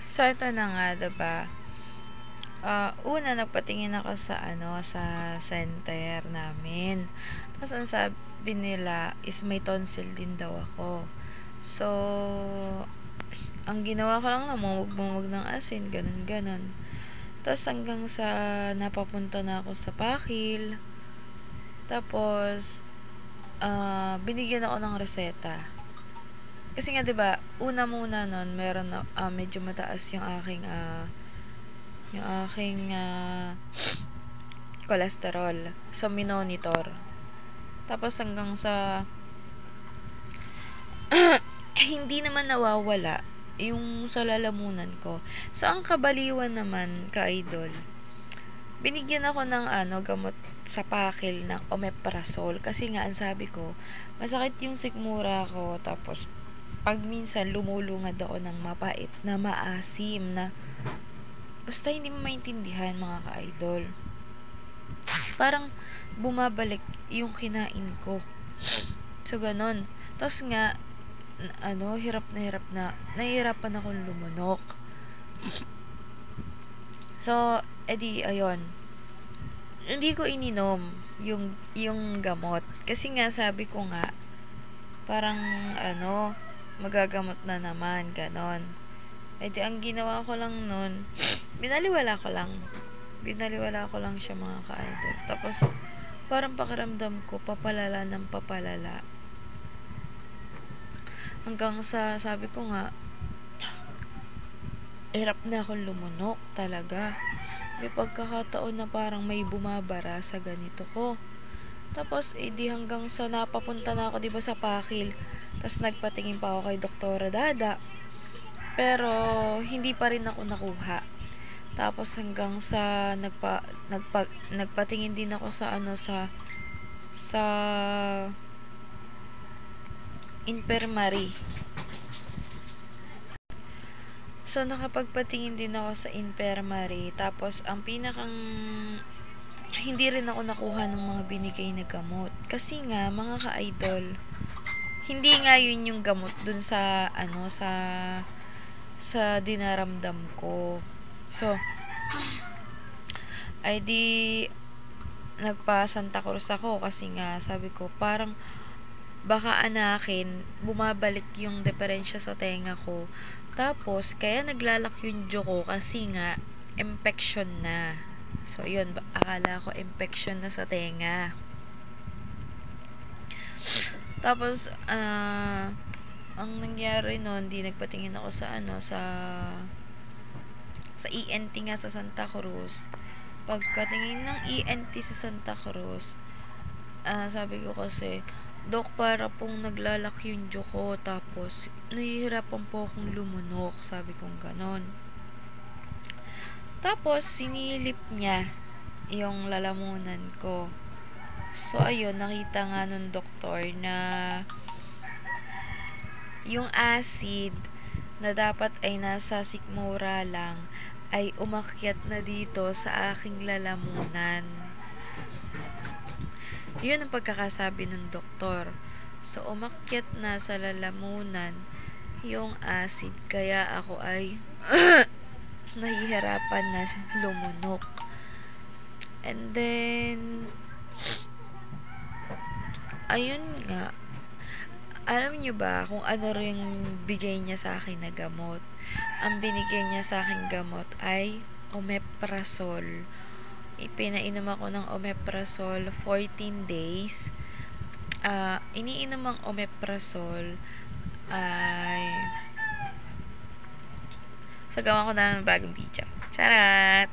So, ito na nga, diba? Una, nagpatingin ako sa, sa center namin. Tapos, ang sabi nila is may tonsil din daw ako. So, ang ginawa ko lang na mumug ng asin, ganun. Tapos, hanggang sa napapunta na ako sa Pakil. Tapos, binigyan ako ng reseta. Kasi nga, 'di ba, una muna nun, meron na medyo mataas yung aking cholesterol. So, minonitor. Tapos hanggang sa hindi naman nawawala yung sa lalamunan ko. So, ang kabaliwan naman, ka-idol, binigyan ako ng gamot sa Pakil ng omeprazole. Kasi nga, ang sabi ko, masakit yung sikmura ko. Tapos, pag minsan lumulungad ako ng mapait na maasim na basta hindi mo maintindihan, mga ka-idol. Parang bumabalik yung kinain ko. So, ganun. Tapos nga, nahihirapan akong lumunok. So, edi, ayun. Hindi ko ininom yung gamot. Kasi nga, sabi ko nga, parang, magagamot na naman, ganon. Eh di, ang ginawa ko lang nun, binaliwala ko lang siya, mga ka-idol. Tapos, parang pakiramdam ko, papalala ng papalala. Hanggang sa, sabi ko nga, hirap na akong lumunok, talaga. May pagkakataon na parang may bumabara sa ganito ko. Tapos, di hanggang sa napapunta na ako, diba, sa Pakil. Tapos, nagpatingin pa ako kay Doktora Dada. Pero, hindi pa rin ako nakuha. Tapos, hanggang sa nagpatingin din ako sa sa infirmary. So, nakapagpatingin din ako sa infirmary. Tapos, ang hindi rin ako nakuha ng mga binigay na gamot. Kasi nga, mga ka-idol, hindi nga yun yung gamot dun sa, sa dinaramdam ko. So, ay di, nagpa Santa Cruz ako kasi nga, sabi ko, parang, baka anakin, bumabalik yung diferensya sa tenga ko. Tapos, kaya naglalak yung jaw ko kasi nga, infection na. So, yun, akala ko infection na sa tenga. Tapos, ang nangyari nun, di nagpatingin ako sa sa ENT nga sa Santa Cruz. Pagkatingin ng ENT sa Santa Cruz, sabi ko kasi, Dok, para pong naglalak yung jaw ko, tapos nahihirapan po akong lumunok, sabi kong ganon. Tapos, sinilip niya yung lalamunan ko. So, ayun, nakita nga nun doktor na yung acid na dapat ay nasa sikmura lang ay umakyat na dito sa aking lalamunan. Yun ang pagkakasabi ng doktor. So, umakyat na sa lalamunan yung acid, kaya ako ay nahihirapan na lumunok. And then, ayun nga, alam nyo ba kung ano rin bigay niya sa akin na gamot? Ang binigay niya sa akin gamot ay omeprazole. Ipinainom ako ng omeprazole 14 days. Iniinom ang omeprazole ay sa gawa ko na ng bagong video. Charat!